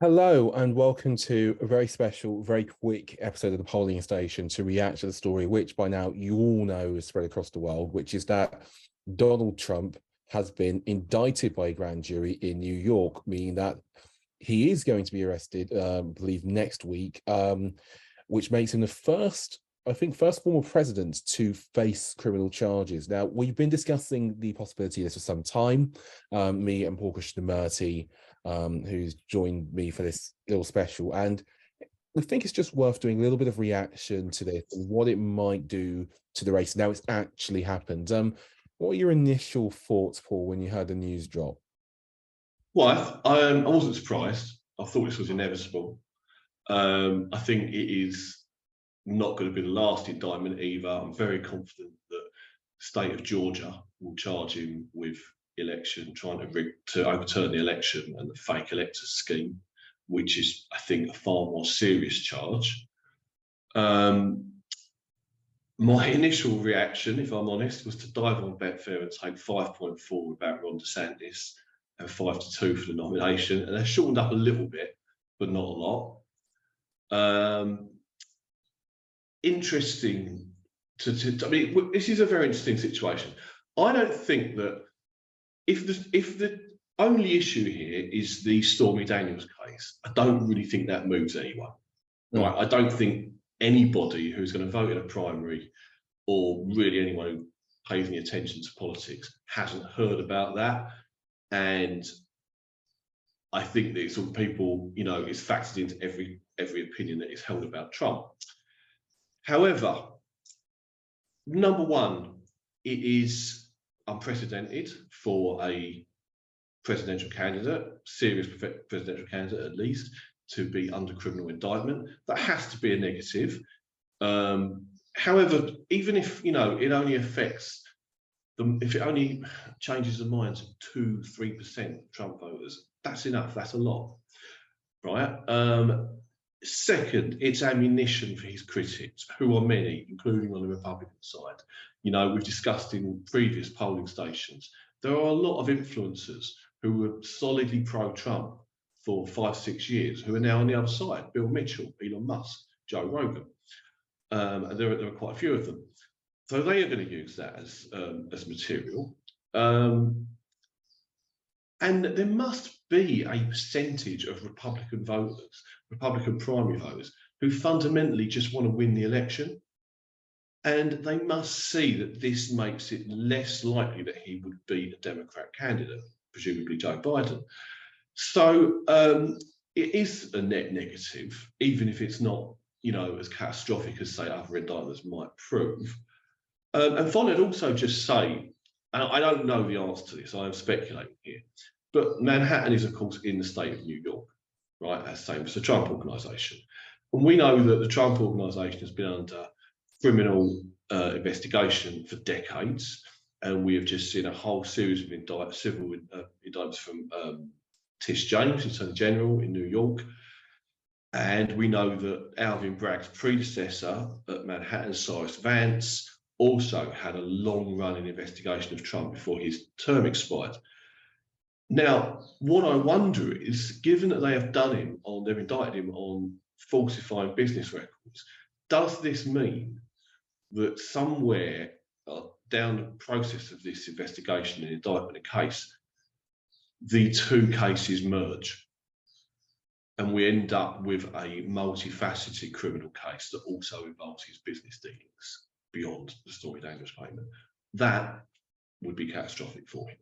Hello and welcome to a very special, very quick episode of the Polling Station to react to the story, which by now you all know is spread across the world, which is that Donald Trump has been indicted by a grand jury in New York, meaning that he is going to be arrested, I believe, next week, which makes him the first former president to face criminal charges. Now, we've been discussing the possibility of this for some time, me and Paul Krishnamurty, who's joined me for this little special. And we think it's just worth doing a little bit of reaction to this and what it might do to the race. Now it's actually happened. What were your initial thoughts, Paul, when you heard the news drop? Well, I wasn't surprised. I thought this was inevitable. I think it is not going to be the last indictment either. I'm very confident that the state of Georgia will charge him with trying to overturn the election and the fake electors scheme, which is, I think, a far more serious charge. My initial reaction, if I'm honest, was to dive on Betfair and take 5.4 about Ron DeSantis and 5-2 for the nomination, and they're shortened up a little bit, but not a lot. Interesting I mean, this is a very interesting situation. I don't think that if the only issue here is the Stormy Daniels case, I don't really think that moves anyone. Right? I don't think anybody who's going to vote in a primary, or really anyone who pays any attention to politics, hasn't heard about that. And I think that it's all people, it's factored into every opinion that is held about Trump. However, number one, it is unprecedented for a presidential candidate, serious presidential candidate at least, to be under criminal indictment. That has to be a negative. However, even if it only affects them, if it only changes the minds of 2-3% of Trump voters, that's enough. That's a lot, right? Second, it's ammunition for his critics, who are many, including on the Republican side. We've discussed in previous polling stations, there are a lot of influencers who were solidly pro-Trump for 5-6 years, who are now on the other side. Bill Mitchell, Elon Musk, Joe Rogan. And there are quite a few of them. So they are going to use that as material. And there must be a percentage of Republican voters, Republican primary voters, who fundamentally just want to win the election. And they must see that this makes it less likely that he would be a Democrat candidate, presumably Joe Biden. So it is a net negative, even if it's not, as catastrophic as, say, other indictments might prove. And finally, I'd also just say, and I don't know the answer to this, I am speculating here, but Manhattan is, of course, in the state of New York, right? As same as the Trump Organization. And we know that the Trump Organization has been under criminal investigation for decades. And we have just seen a whole series of civil indictments from Tish James, Attorney General in New York. And we know that Alvin Bragg's predecessor at Manhattan, Cyrus Vance, also had a long-running investigation of Trump before his term expired. Now, what I wonder is, given that they have they've indicted him on falsifying business records, does this mean that somewhere down the process of this investigation and indictment and case, the two cases merge? And we end up with a multifaceted criminal case that also involves his business dealings beyond the Stormy Daniels payment. That would be catastrophic for him.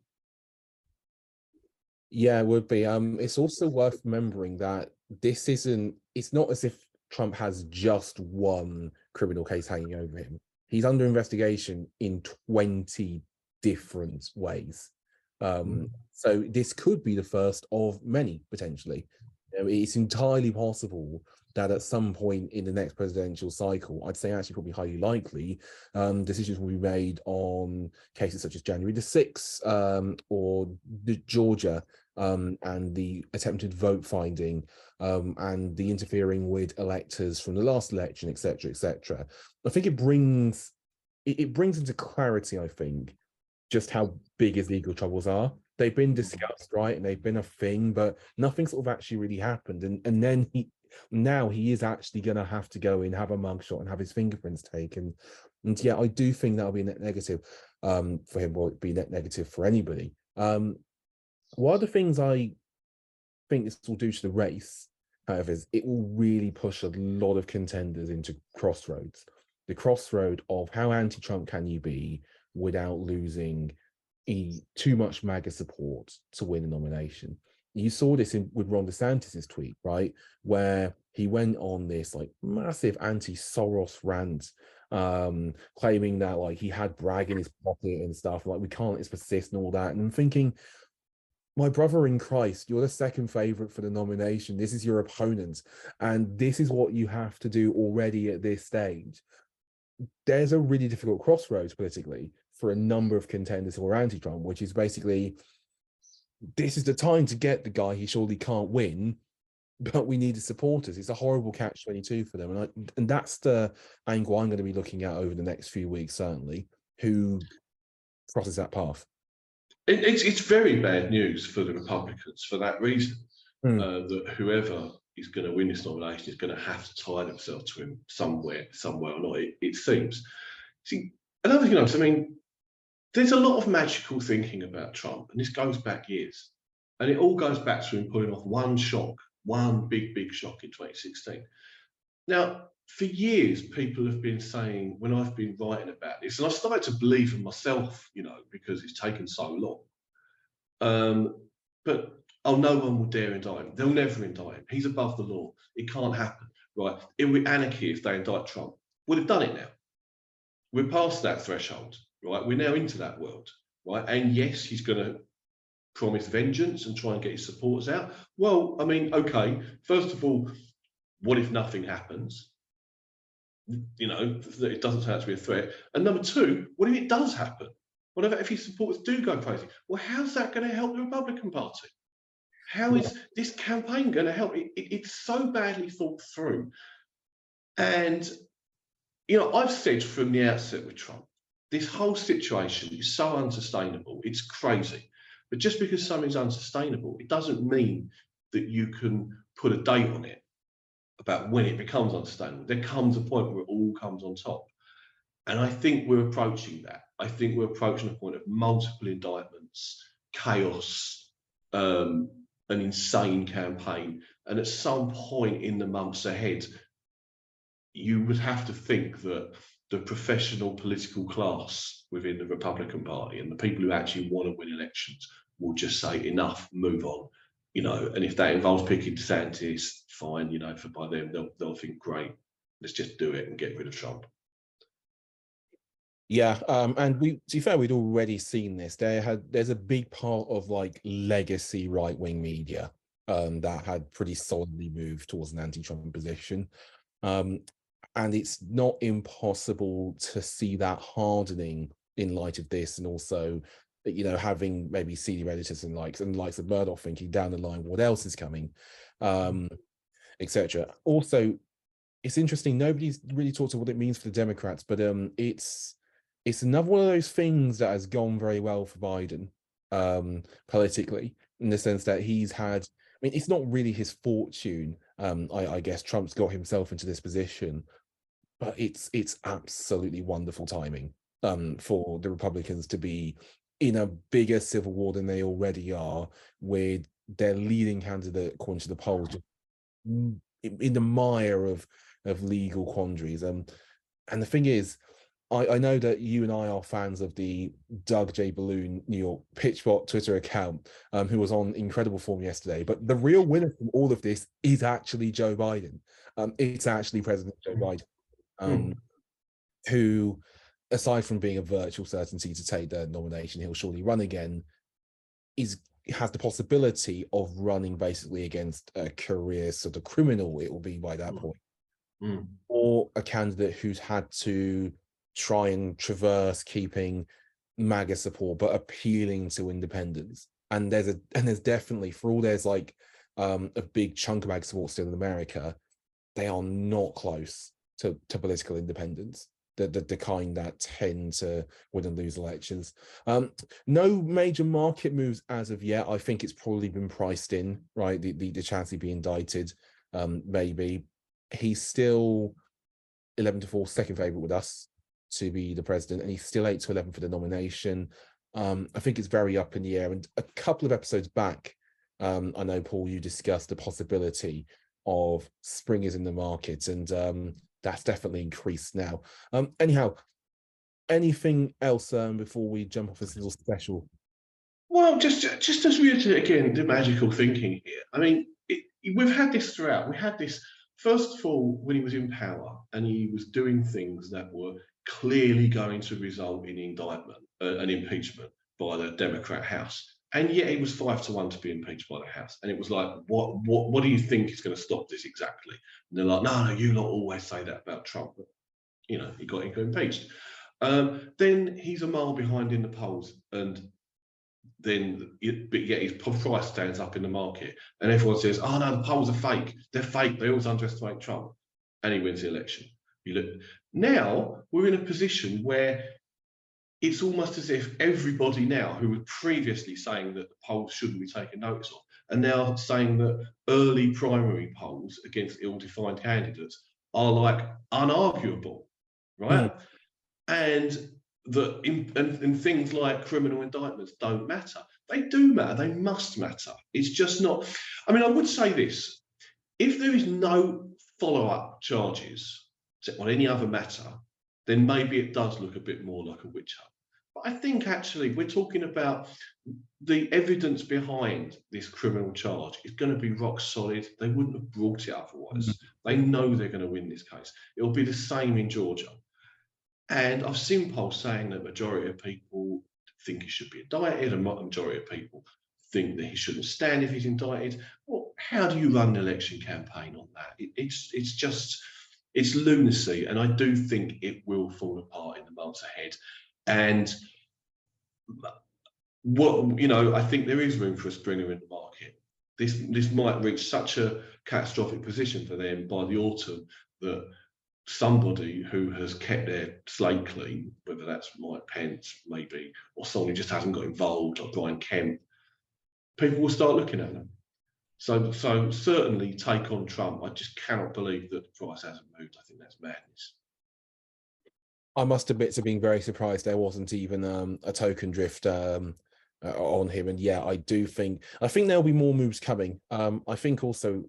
Yeah, it would be. It's also worth remembering that it's not as if Trump has just one criminal case hanging over him. He's under investigation in 20 different ways. So this could be the first of many, potentially. It's entirely possible that at some point in the next presidential cycle, I'd say actually probably highly likely, decisions will be made on cases such as January the 6th or Georgia and the attempted vote finding and the interfering with electors from the last election, etc., etc. I think it brings into clarity, I think, just how big his legal troubles are. They've been discussed, right, and they've been a thing, but nothing sort of actually really happened. And then now he is actually going to have to go in, have a mugshot, and have his fingerprints taken. And yeah, I do think that'll be a net negative for him, or it'd be net negative for anybody. One of the things I think this will do to the race, however, is it will really push a lot of contenders into crossroads. The crossroad of how anti-Trump can you be without losing too much MAGA support to win a nomination. You saw this with Ron DeSantis's tweet, right, where he went on this like massive anti-Soros rant, claiming that like he had Bragg in his pocket and stuff, like we can't persist and all that. And I'm thinking, my brother in Christ, you're the second favorite for the nomination. This is your opponent, and this is what you have to do already at this stage. There's a really difficult crossroads politically for a number of contenders who are anti-Trump, which is basically, this is the time to get the guy he surely can't win, but we need the supporters. It's a horrible catch-22 for them. And that's the angle I'm going to be looking at over the next few weeks, certainly, who crosses that path. It's very bad news for the Republicans for that reason, that whoever is going to win this nomination is going to have to tie themselves to him somewhere or not, it seems. See, another thing else, I mean, there's a lot of magical thinking about Trump, and this goes back years. And it all goes back to him pulling off one big shock in 2016. Now, for years, people have been saying, when I've been writing about this, and I started to believe in myself, you know, because it's taken so long. But no one will dare indict him. They'll never indict him. He's above the law. It can't happen, right? It would be anarchy if they indict Trump. Well, they've done it now. We're past that threshold, right? We're now into that world, right? And yes, he's going to promise vengeance and try and get his supporters out. Well, I mean, okay, first of all, what if nothing happens? You know, it doesn't turn out to be a threat. And number two, what if it does happen? What if his supporters do go crazy? Well, how's that going to help the Republican Party? How is this campaign going to help? It's so badly thought through. And, you know, I've said from the outset with Trump, this whole situation is so unsustainable. It's crazy. But just because something's unsustainable, it doesn't mean that you can put a date on it about when it becomes unsustainable. There comes a point where it all comes on top. And I think we're approaching that. I think we're approaching a point of multiple indictments, chaos, an insane campaign. And at some point in the months ahead, you would have to think that the professional political class within the Republican Party and the people who actually want to win elections will just say, enough, move on. You know, and if that involves picking DeSantis, fine, you know, by them, they'll think, great, let's just do it and get rid of Trump. Yeah, and to be fair, we'd already seen this. There's a big part of like legacy right-wing media that had pretty solidly moved towards an anti-Trump position. And it's not impossible to see that hardening in light of this, and also, you know, having maybe senior editors and likes of Murdoch thinking down the line what else is coming, etc. Also, it's interesting, nobody's really talked about what it means for the Democrats, but it's another one of those things that has gone very well for Biden politically, in the sense that he's had, I mean, it's not really his fortune. I guess Trump's got himself into this position, but it's absolutely wonderful timing for the Republicans to be in a bigger civil war than they already are, with their leading candidate, according to the polls, in the mire of legal quandaries. And the thing is, I know that you and I are fans of the Doug J. Balloon New York Pitchbot Twitter account, who was on incredible form yesterday. But the real winner from all of this is actually Joe Biden. It's actually President Joe Biden, who, aside from being a virtual certainty to take the nomination, he'll surely run again, has the possibility of running basically against a career sort of criminal, it will be by that point, or a candidate who's had to try and traverse keeping MAGA support but appealing to independents. And there's definitely, for all there's like a big chunk of MAGA support still in America, they are not close to political independence. the kind that tend to win and lose elections. No major market moves as of yet. I think it's probably been priced in, right? The chance he'd be indicted, maybe. He's still 11-4 second favorite with us to be the president, and he's still 8-11 for the nomination. I think it's very up in the air. And a couple of episodes back, I know, Paul, you discussed the possibility of springers in the market, and that's definitely increased now. Anyhow, anything else before we jump off this little special? Well, just as we again the magical thinking here. I mean, we've had this throughout. We had this first of all when he was in power and he was doing things that were clearly going to result in indictment, an impeachment by the Democrat House. And yet it was 5-1 to be impeached by the House. And it was like, what do you think is going to stop this exactly? And they're like, no, you lot always say that about Trump. But, you know, he got impeached. Then he's a mile behind in the polls. And then, but yet his price stands up in the market. And everyone says, oh, no, the polls are fake. They're fake. They always underestimate Trump. And he wins the election. You look, now we're in a position where it's almost as if everybody now who was previously saying that the polls shouldn't be taken notice of are now saying that early primary polls against ill-defined candidates are like unarguable, right? And and things like criminal indictments don't matter. They do matter. They must matter. It's just not. I mean, I would say this: if there is no follow-up charges on any other matter, then maybe it does look a bit more like a witch hunt. But I think actually we're talking about the evidence behind this criminal charge is going to be rock solid. They wouldn't have brought it otherwise. They know they're going to win this case. It'll be the same in Georgia. And I've seen polls saying that the majority of people think he should be indicted, and the majority of people think that he shouldn't stand if he's indicted. Well, how do you run an election campaign on that? It's lunacy, and I do think it will fall apart in the months ahead. And I think there is room for a springer in the market. This might reach such a catastrophic position for them by the autumn that somebody who has kept their slate clean, whether that's Mike Pence maybe, or someone who just hasn't got involved, like Brian Kemp, people will start looking at them. So certainly take on Trump. I just cannot believe that the price hasn't moved. I think that's madness. I must admit to being very surprised there wasn't even a token drift on him. And yeah, I think there'll be more moves coming. I think also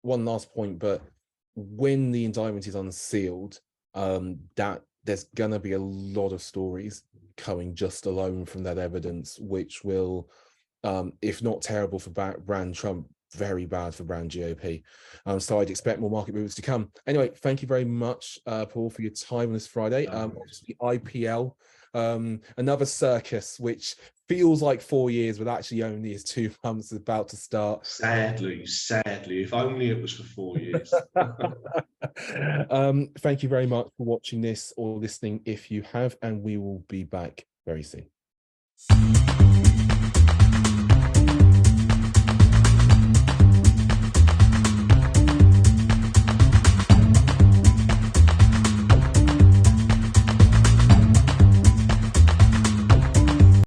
one last point, but when the indictment is unsealed, that there's gonna be a lot of stories coming just alone from that evidence, which will, if not terrible for brand Trump, very bad for brand GOP. So I'd expect more market moves to come. Anyway, thank you very much, Paul, for your time on this Friday. Obviously IPL, another circus, which feels like 4 years, but actually only is 2 months about to start. Sadly, if only it was for 4 years. Thank you very much for watching this or listening if you have, and we will be back very soon.